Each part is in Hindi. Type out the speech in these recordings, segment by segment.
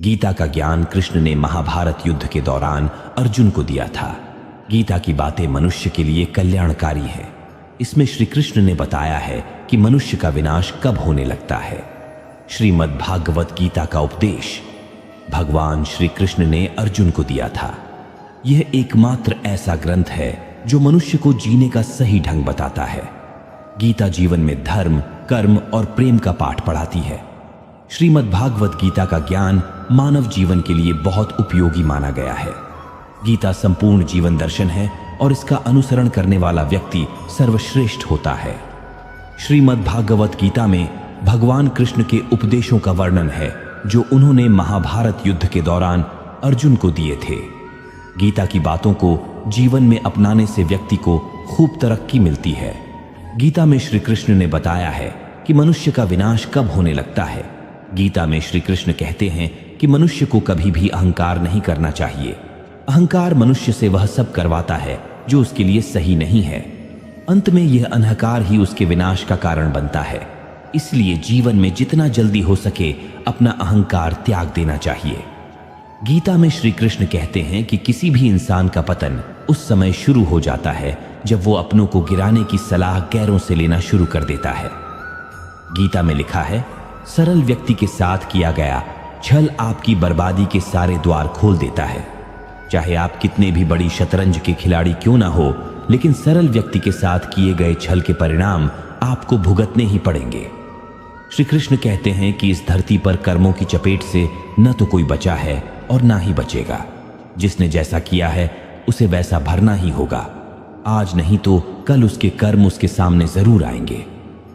गीता का ज्ञान कृष्ण ने महाभारत युद्ध के दौरान अर्जुन को दिया था। गीता की बातें मनुष्य के लिए कल्याणकारी है। इसमें श्री कृष्ण ने बताया है कि मनुष्य का विनाश कब होने लगता है। श्रीमद् भागवत गीता का उपदेश भगवान श्री कृष्ण ने अर्जुन को दिया था। यह एकमात्र ऐसा ग्रंथ है जो मनुष्य को जीने का सही ढंग बताता है। गीता जीवन में धर्म, कर्म और प्रेम का पाठ पढ़ाती है। श्रीमद् भागवत गीता का ज्ञान मानव जीवन के लिए बहुत उपयोगी माना गया है। गीता संपूर्ण जीवन दर्शन है और इसका अनुसरण करने वाला व्यक्ति सर्वश्रेष्ठ होता है। श्रीमद् भागवत गीता में भगवान कृष्ण के उपदेशों का वर्णन है जो उन्होंने महाभारत युद्ध के दौरान अर्जुन को दिए थे। गीता की बातों को जीवन में अपनाने से व्यक्ति को खूब तरक्की मिलती है। गीता में श्री कृष्ण ने बताया है कि मनुष्य का विनाश कब होने लगता है। गीता में श्री कृष्ण कहते हैं कि मनुष्य को कभी भी अहंकार नहीं करना चाहिए। अहंकार मनुष्य से वह सब करवाता है जो उसके लिए सही नहीं है। अंत में यह अहंकार ही उसके विनाश का कारण बनता है। इसलिए जीवन में जितना जल्दी हो सके अपना अहंकार त्याग देना चाहिए। गीता में श्री कृष्ण कहते हैं कि किसी भी इंसान का पतन उस समय शुरू हो जाता है जब वो अपनों को गिराने की सलाह गैरों से लेना शुरू कर देता है। गीता में लिखा है, सरल व्यक्ति के साथ किया गया छल आपकी बर्बादी के सारे द्वार खोल देता है। चाहे आप कितने भी बड़ी शतरंज के खिलाड़ी क्यों ना हो, लेकिन सरल व्यक्ति के साथ किए गए छल के परिणाम आपको भुगतने ही पड़ेंगे। श्री कृष्ण कहते हैं कि इस धरती पर कर्मों की चपेट से न तो कोई बचा है और ना ही बचेगा। जिसने जैसा किया है उसे वैसा भरना ही होगा। आज नहीं तो कल उसके कर्म उसके सामने जरूर आएंगे।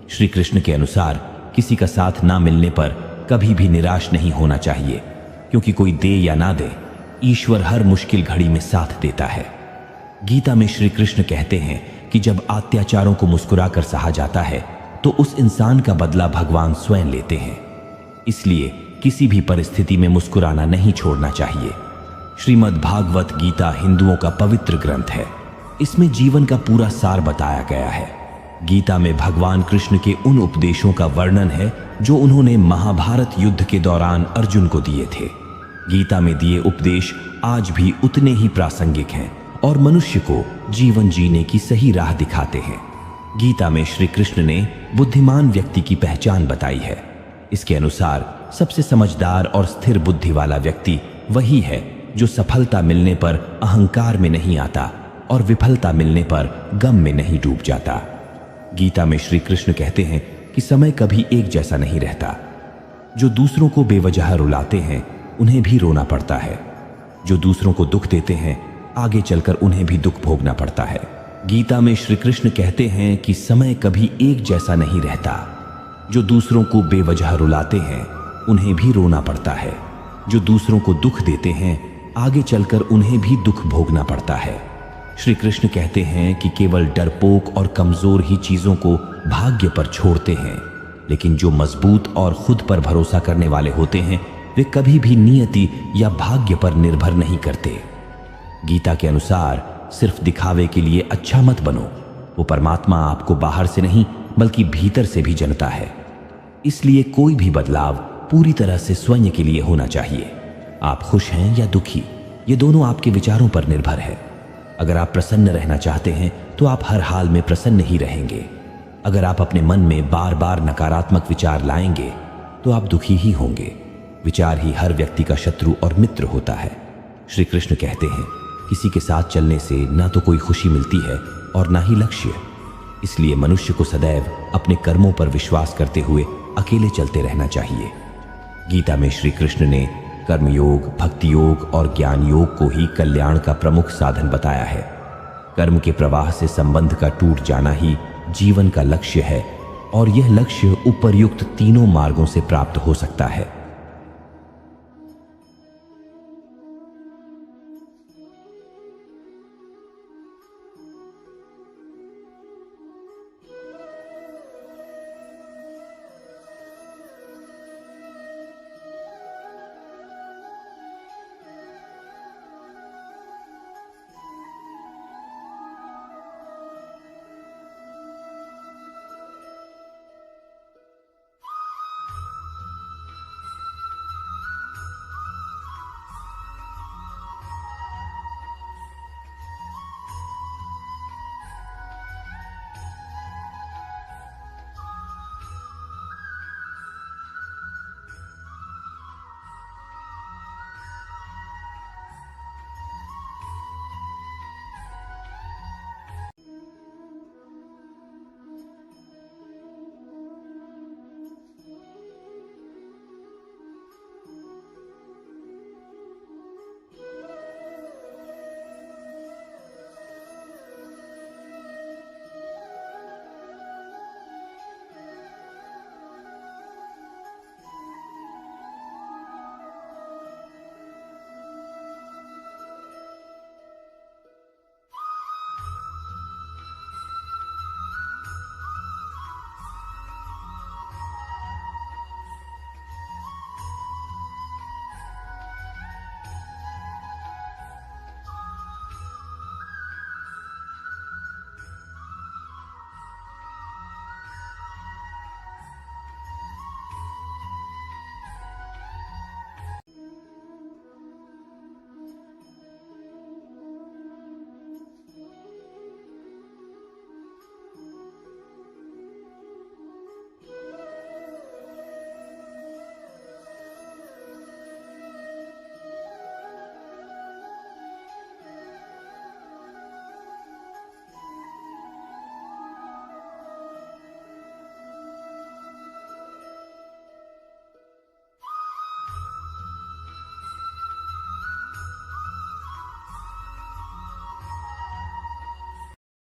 श्री कृष्ण के अनुसार किसी का साथ ना मिलने पर कभी भी निराश नहीं होना चाहिए, क्योंकि कोई दे या ना दे, ईश्वर हर मुश्किल घड़ी में साथ देता है। गीता में श्री कृष्ण कहते हैं कि जब अत्याचारों को मुस्कुराकर सहा जाता है तो उस इंसान का बदला भगवान स्वयं लेते हैं। इसलिए किसी भी परिस्थिति में मुस्कुराना नहीं छोड़ना चाहिए। श्रीमद् भागवत गीता हिंदुओं का पवित्र ग्रंथ है। इसमें जीवन का पूरा सार बताया गया है। गीता में भगवान कृष्ण के उन उपदेशों का वर्णन है जो उन्होंने महाभारत युद्ध के दौरान अर्जुन को दिए थे। गीता में दिए उपदेश आज भी उतने ही प्रासंगिक हैं और मनुष्य को जीवन जीने की सही राह दिखाते हैं। गीता में श्री कृष्ण ने बुद्धिमान व्यक्ति की पहचान बताई है। इसके अनुसार सबसे समझदार और स्थिर बुद्धि वाला व्यक्ति वही है जो सफलता मिलने पर अहंकार में नहीं आता और विफलता मिलने पर गम में नहीं डूब जाता। गीता में श्री कृष्ण कहते हैं कि समय कभी एक जैसा नहीं रहता। जो दूसरों को बेवजह रुलाते हैं उन्हें भी रोना पड़ता है। जो दूसरों को दुख देते हैं आगे चलकर उन्हें भी दुख भोगना पड़ता है। गीता में श्री कृष्ण कहते हैं कि समय कभी एक जैसा नहीं रहता। जो दूसरों को बेवजह रुलाते हैं उन्हें भी रोना पड़ता है। जो दूसरों को दुख देते हैं आगे चलकर उन्हें भी दुख भोगना पड़ता है। श्री कृष्ण कहते हैं कि केवल डरपोक और कमजोर ही चीजों को भाग्य पर छोड़ते हैं, लेकिन जो मजबूत और खुद पर भरोसा करने वाले होते हैं वे कभी भी नियति या भाग्य पर निर्भर नहीं करते। गीता के अनुसार सिर्फ दिखावे के लिए अच्छा मत बनो। वो परमात्मा आपको बाहर से नहीं बल्कि भीतर से भी जनता है। इसलिए कोई भी बदलाव पूरी तरह से स्वयं के लिए होना चाहिए। आप खुश हैं या दुखी, ये दोनों आपके विचारों पर निर्भर है। अगर आप प्रसन्न रहना चाहते हैं तो आप हर हाल में प्रसन्न ही रहेंगे। अगर आप अपने मन में बार बार नकारात्मक विचार लाएंगे तो आप दुखी ही होंगे। विचार ही हर व्यक्ति का शत्रु और मित्र होता है। श्री कृष्ण कहते हैं, किसी के साथ चलने से ना तो कोई खुशी मिलती है और ना ही लक्ष्य। इसलिए मनुष्य को सदैव अपने कर्मों पर विश्वास करते हुए अकेले चलते रहना चाहिए। गीता में श्री कृष्ण ने कर्मयोग, भक्ति योग और ज्ञान योग को ही कल्याण का प्रमुख साधन बताया है। कर्म के प्रवाह से संबंध का टूट जाना ही जीवन का लक्ष्य है और यह लक्ष्य उपर्युक्त तीनों मार्गों से प्राप्त हो सकता है।